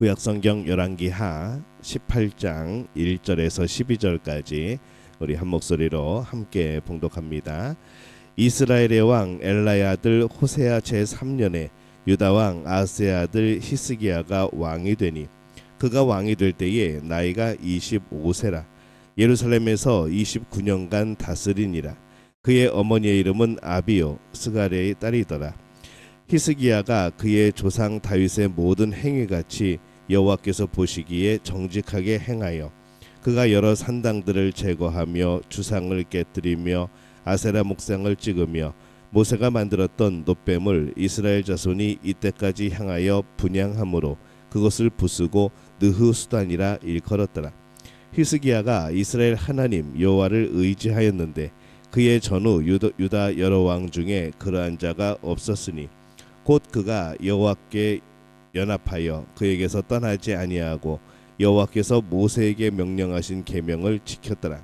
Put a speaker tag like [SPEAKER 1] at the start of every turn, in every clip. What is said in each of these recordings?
[SPEAKER 1] 구약성경 열왕기하 18장 1절에서 12절까지 우리 한 목소리로 함께 봉독합니다. 이스라엘의 왕 엘라의 아들 호세아 제3년에 유다 왕 아하스의 아들 히스기야가 왕이 되니 그가 왕이 될 때에 나이가 25세라. 예루살렘에서 29년간 다스리니라. 그의 어머니의 이름은 아비요 스가랴의 딸이더라. 히스기야가 그의 조상 다윗의 모든 행위같이 여호와께서 보시기에 정직하게 행하여 그가 여러 산당들을 제거하며 주상을 깨뜨리며 아세라 목상을 찍으며 모세가 만들었던 놋뱀을 이스라엘 자손이 이때까지 향하여 분향함으로 그것을 부수고 느흐수단이라 일컬었더라. 히스기야가 이스라엘 하나님 여호와를 의지하였는데 그의 전후 유다 여러 왕 중에 그러한 자가 없었으니 곧 그가 여호와께 연합하여 그에게서 떠나지 아니하고 여호와께서 모세에게 명령하신 계명을 지켰더라.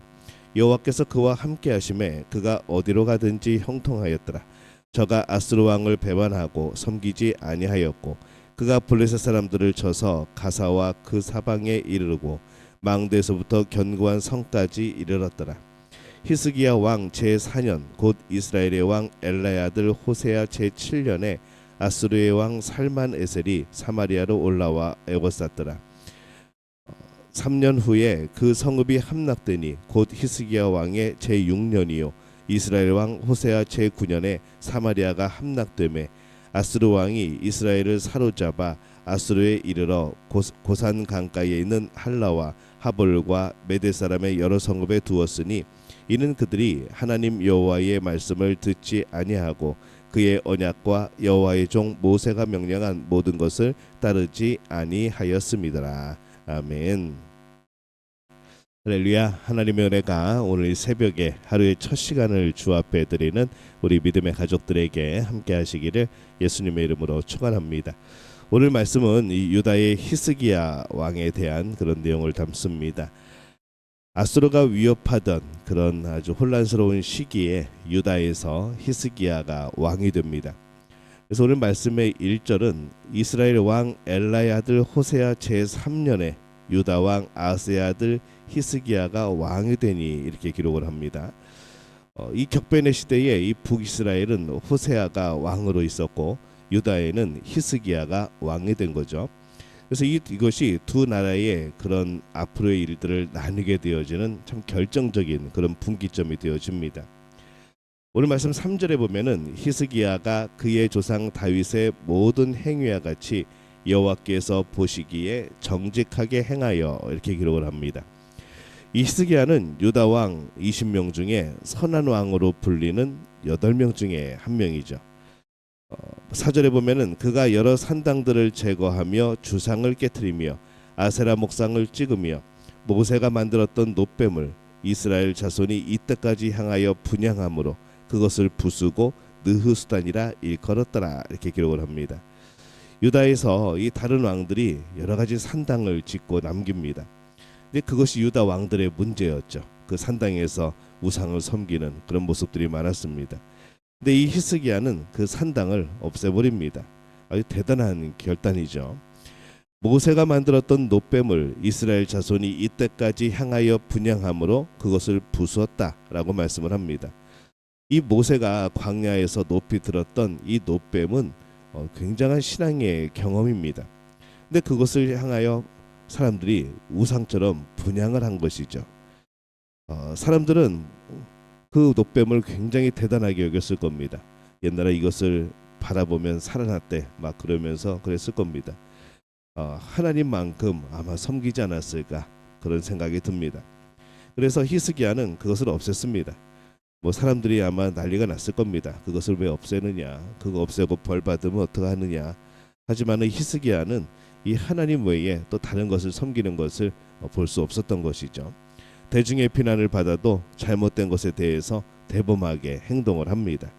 [SPEAKER 1] 여호와께서 그와 함께 하심에 그가 어디로 가든지 형통하였더라. 저가 아스루 왕을 배반하고 섬기지 아니하였고 그가 블레셋 사람들을 쳐서 가사와 그 사방에 이르르고 망대에서부터 견고한 성까지 이르렀더라. 히스기야 왕 제4년 곧 이스라엘의 왕 엘라의 아들 호세아 제7년에 아스루의 왕 살만 에셀이 사마리아로 올라와 에워쌌더라. 3년 후에 그 성읍이 함락되니 곧 히스기야 왕의 제6년이요 이스라엘 왕 호세아 제9년에 사마리아가 함락되매 아스루 왕이 이스라엘을 사로잡아 아스루에 이르러 고산 강가에 있는 할라와 하볼과 메대 사람의 여러 성읍에 두었으니 이는 그들이 하나님 여호와의 말씀을 듣지 아니하고 그의 언약과 여호와의 종 모세가 명령한 모든 것을 따르지 아니하였음이더라. 아멘. 할렐루야. 하나님의 은혜가 오늘 새벽에 하루의 첫 시간을 주 앞에 드리는 우리 믿음의 가족들에게 함께 하시기를 예수님의 이름으로 축원합니다. 오늘 말씀은 이 유다의 히스기야 왕에 대한 그런 내용을 담습니다. 아수르가 위협하던 그런 아주 혼란스러운 시기에 유다에서 히스기야가 왕이 됩니다. 그래서 오늘 말씀의 1절은 이스라엘 왕 엘라의 아들 호세아 제3년에 유다 왕 아하스의 아들 히스기야가 왕이 되니 이렇게 기록을 합니다. 이 격변의 시대에 이 북이스라엘은 호세아가 왕으로 있었고 유다에는 히스기야가 왕이 된 거죠. 그래서 이것이 두 나라의 그런 앞으로의 일들을 나누게 되어지는 참 결정적인 그런 분기점이 되어집니다. 오늘 말씀 3절에 보면은 히스기야가 그의 조상 다윗의 모든 행위와 같이 여호와께서 보시기에 정직하게 행하여 이렇게 기록을 합니다. 이 히스기야는 유다 왕 20명 중에 선한 왕으로 불리는 8명 중에 한 명이죠. 4절에 보면은 그가 여러 산당들을 제거하며 주상을 깨뜨리며 아세라 목상을 찍으며 모세가 만들었던 놋뱀을 이스라엘 자손이 이때까지 향하여 분향함으로 그것을 부수고 느흐수단이라 일컬었더라 이렇게 기록을 합니다. 유다에서 이 다른 왕들이 여러 가지 산당을 짓고 남깁니다. 근데 그것이 유다 왕들의 문제였죠. 그 산당에서 우상을 섬기는 그런 모습들이 많았습니다. 근데 이 히스기야는 그 산당을 없애버립니다. 아주 대단한 결단이죠. 모세가 만들었던 놋뱀을 이스라엘 자손이 이때까지 향하여 분향함으로 그것을 부수었다라고 말씀을 합니다. 이 모세가 광야에서 높이 들었던 이 놋뱀은 굉장한 신앙의 경험입니다. 근데 그것을 향하여 사람들이 우상처럼 분향을 한 것이죠. 사람들은 그 놋뱀을 굉장히 대단하게 여겼을 겁니다. 옛날에 이것을 바라보면 살아났대 막 그러면서 그랬을 겁니다. 하나님만큼 아마 섬기지 않았을까 그런 생각이 듭니다. 그래서 히스기야는 그것을 없앴습니다. 뭐 사람들이 아마 난리가 났을 겁니다. 그것을 왜 없애느냐, 그거 없애고 벌 받으면 어떡하느냐. 하지만은 히스기야는 이 하나님 외에 또 다른 것을 섬기는 것을 볼 수 없었던 것이죠. 대중의 비난을 받아도 잘못된 것에 대해서 대범하게 행동을 합니다.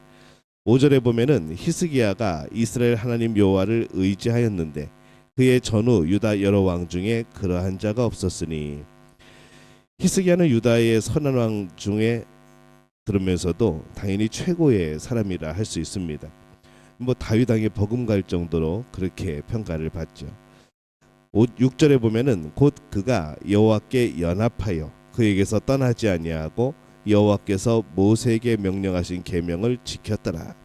[SPEAKER 1] 5절에 보면은 히스기야가 이스라엘 하나님 여호와를 의지하였는데 그의 전후 유다 여러 왕 중에 그러한 자가 없었으니 히스기야는 유다의 선한 왕 중에 들으면서도 당연히 최고의 사람이라 할 수 있습니다. 뭐 다윗 왕에 버금갈 정도로 그렇게 평가를 받죠. 6절에 보면은 곧 그가 여호와께 연합하여 그에게서 떠나지 아니하고 여호와께서 모세에게 명령하신 계명을 지켰더라.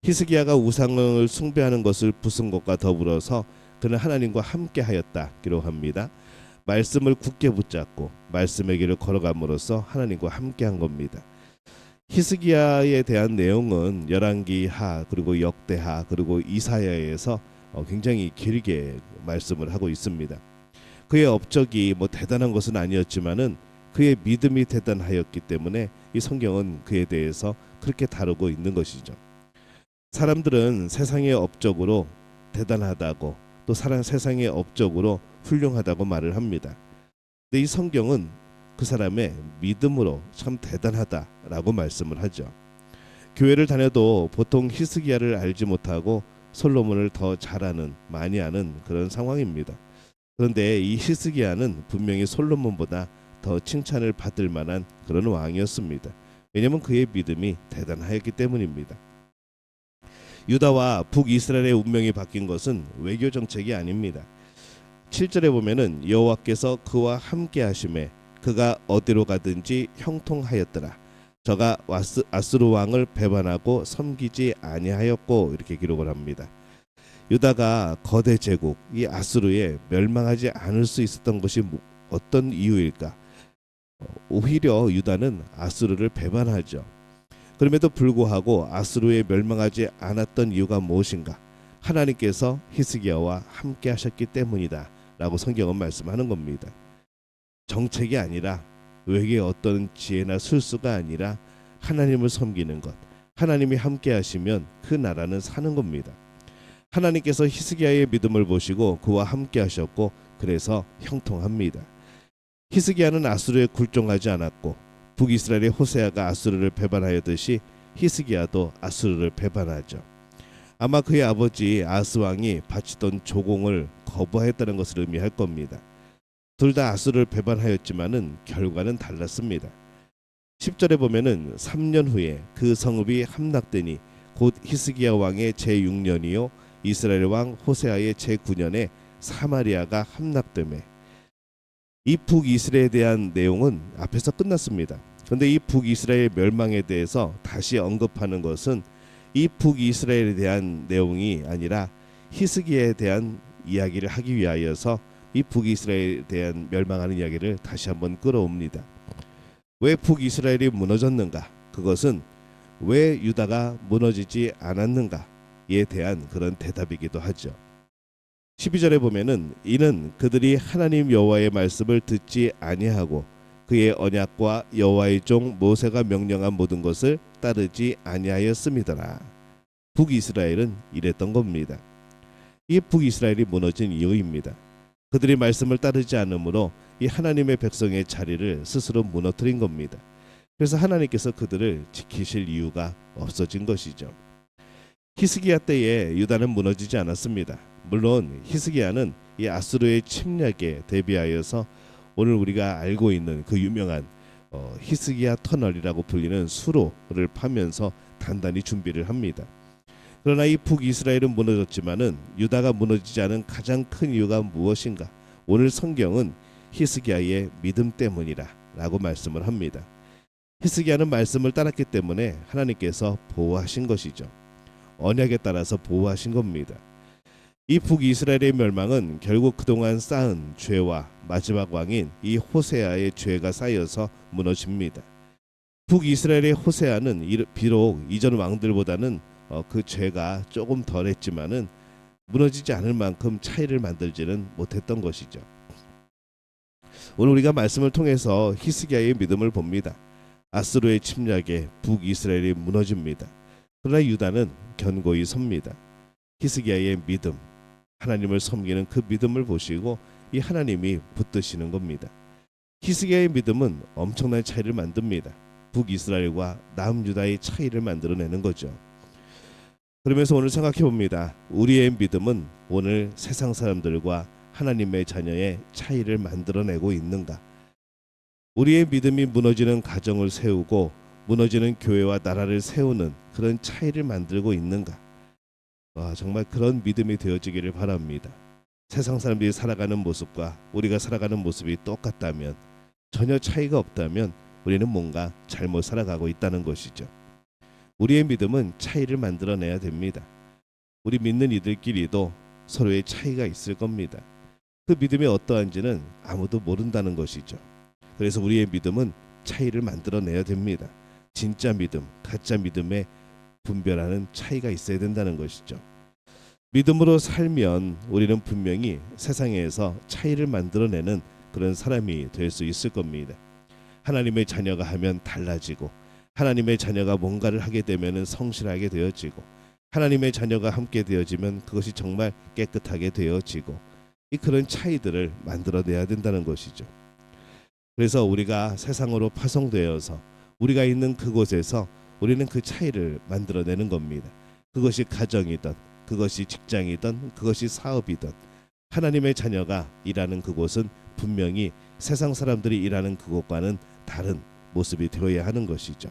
[SPEAKER 1] 히스기야가 우상을 숭배하는 것을 부순 것과 더불어서 그는 하나님과 함께하였다 기록합니다. 말씀을 굳게 붙잡고 말씀의 길을 걸어감으로써 하나님과 함께한 겁니다. 히스기야에 대한 내용은 열왕기하 그리고 역대하 그리고 이사야에서 굉장히 길게 말씀을 하고 있습니다. 그의 업적이 대단한 것은 아니었지만은 그의 믿음이 대단하였기 때문에 이 성경은 그에 대해서 그렇게 다루고 있는 것이죠. 사람들은 세상의 업적으로 대단하다고 또 세상의 업적으로 훌륭하다고 말을 합니다. 근데 이 성경은 그 사람의 믿음으로 참 대단하다라고 말씀을 하죠. 교회를 다녀도 보통 히스기야를 알지 못하고 솔로몬을 더 잘 아는, 많이 아는 그런 상황입니다. 그런데 이 히스기야는 분명히 솔로몬보다 더 칭찬을 받을 만한 그런 왕이었습니다. 왜냐하면 그의 믿음이 대단하였기 때문입니다. 유다와 북이스라엘의 운명이 바뀐 것은 외교 정책이 아닙니다. 7절에 보면은 여호와께서 그와 함께 하심에 그가 어디로 가든지 형통하였더라. 저가 아스루 왕을 배반하고 섬기지 아니하였고 이렇게 기록을 합니다. 유다가 거대 제국 이 아스루에 멸망하지 않을 수 있었던 것이 어떤 이유일까? 오히려 유다는 아스루를 배반하죠. 그럼에도 불구하고 아스루에 멸망하지 않았던 이유가 무엇인가? 하나님께서 히스기야와 함께 하셨기 때문이다 라고 성경은 말씀하는 겁니다. 정책이 아니라 외계 어떤 지혜나 술수가 아니라 하나님을 섬기는 것, 하나님이 함께 하시면 그 나라는 사는 겁니다. 하나님께서 히스기야의 믿음을 보시고 그와 함께 하셨고 그래서 형통합니다. 히스기야는 아수르에 굴종하지 않았고 북이스라엘의 호세아가 아수르를 배반하였듯이 히스기야도 아수르를 배반하죠. 아마 그의 아버지 아스 왕이 바치던 조공을 거부하였다는 것을 의미할 겁니다. 둘 다 아수르를 배반하였지만은 결과는 달랐습니다. 10절에 보면은 3년 후에 그 성읍이 함락되니 곧 히스기야 왕의 제6년이요 이스라엘 왕 호세아의 제9년에 사마리아가 함락되매. 이 북이스라엘에 대한 내용은 앞에서 끝났습니다. 그런데 이 북이스라엘 멸망에 대해서 다시 언급하는 것은 이 북이스라엘에 대한 내용이 아니라 히스기야에 대한 이야기를 하기 위하여서 이 북이스라엘에 대한 멸망하는 이야기를 다시 한번 끌어옵니다. 왜 북이스라엘이 무너졌는가? 그것은 왜 유다가 무너지지 않았는가에 대한 그런 대답이기도 하죠. 12절에 보면은 이는 그들이 하나님 여호와의 말씀을 듣지 아니하고 그의 언약과 여호와의 종 모세가 명령한 모든 것을 따르지 아니하였음이더라. 북이스라엘은 이랬던 겁니다. 이 북이스라엘이 무너진 이유입니다. 그들이 말씀을 따르지 않으므로 이 하나님의 백성의 자리를 스스로 무너뜨린 겁니다. 그래서 하나님께서 그들을 지키실 이유가 없어진 것이죠. 히스기야 때에 유다는 무너지지 않았습니다. 물론 히스기야는 이 아수르의 침략에 대비하여서 오늘 우리가 알고 있는 그 유명한 히스기야 터널이라고 불리는 수로를 파면서 단단히 준비를 합니다. 그러나 이 북이스라엘은 무너졌지만은 유다가 무너지지 않은 가장 큰 이유가 무엇인가? 오늘 성경은 히스기야의 믿음 때문이라라고 말씀을 합니다. 히스기야는 말씀을 따랐기 때문에 하나님께서 보호하신 것이죠. 언약에 따라서 보호하신 겁니다. 이 북이스라엘의 멸망은 결국 그동안 쌓은 죄와 마지막 왕인 이 호세아의 죄가 쌓여서 무너집니다. 북이스라엘의 호세아는 비록 이전 왕들보다는 그 죄가 조금 덜했지만은 무너지지 않을 만큼 차이를 만들지는 못했던 것이죠. 오늘 우리가 말씀을 통해서 히스기야의 믿음을 봅니다. 아스루의 침략에 북이스라엘이 무너집니다. 그러나 유다는 견고히 섭니다. 히스기야의 믿음, 하나님을 섬기는 그 믿음을 보시고 이 하나님이 붙드시는 겁니다. 히스기야의 믿음은 엄청난 차이를 만듭니다. 북이스라엘과 남유다의 차이를 만들어내는 거죠. 그러면서 오늘 생각해 봅니다. 우리의 믿음은 오늘 세상 사람들과 하나님의 자녀의 차이를 만들어내고 있는가? 우리의 믿음이 무너지는 가정을 세우고 무너지는 교회와 나라를 세우는 그런 차이를 만들고 있는가? 정말 그런 믿음이 되어지기를 바랍니다. 세상 사람들이 살아가는 모습과 우리가 살아가는 모습이 똑같다면, 전혀 차이가 없다면 우리는 뭔가 잘못 살아가고 있다는 것이죠. 우리의 믿음은 차이를 만들어내야 됩니다. 우리 믿는 이들끼리도 서로의 차이가 있을 겁니다. 그 믿음이 어떠한지는 아무도 모른다는 것이죠. 그래서 우리의 믿음은 차이를 만들어내야 됩니다. 진짜 믿음, 가짜 믿음의 분별하는 차이가 있어야 된다는 것이죠. 믿음으로 살면 우리는 분명히 세상에서 차이를 만들어내는 그런 사람이 될 수 있을 겁니다. 하나님의 자녀가 하면 달라지고, 하나님의 자녀가 뭔가를 하게 되면 성실하게 되어지고, 하나님의 자녀가 함께 되어지면 그것이 정말 깨끗하게 되어지고, 이 그런 차이들을 만들어내야 된다는 것이죠. 그래서 우리가 세상으로 파송되어서 우리가 있는 그곳에서 우리는 그 차이를 만들어내는 겁니다. 그것이 가정이든, 그것이 직장이든, 그것이 사업이든, 하나님의 자녀가 일하는 그곳은 분명히 세상 사람들이 일하는 그곳과는 다른 모습이 되어야 하는 것이죠.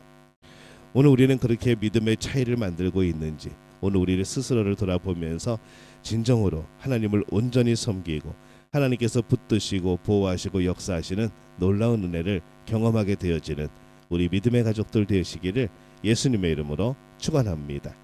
[SPEAKER 1] 오늘 우리는 그렇게 믿음의 차이를 만들고 있는지, 오늘 우리를 스스로를 돌아보면서 진정으로 하나님을 온전히 섬기고 하나님께서 붙드시고 보호하시고 역사하시는 놀라운 은혜를 경험하게 되어지는 우리 믿음의 가족들 되시기를 예수님의 이름으로 축원합니다.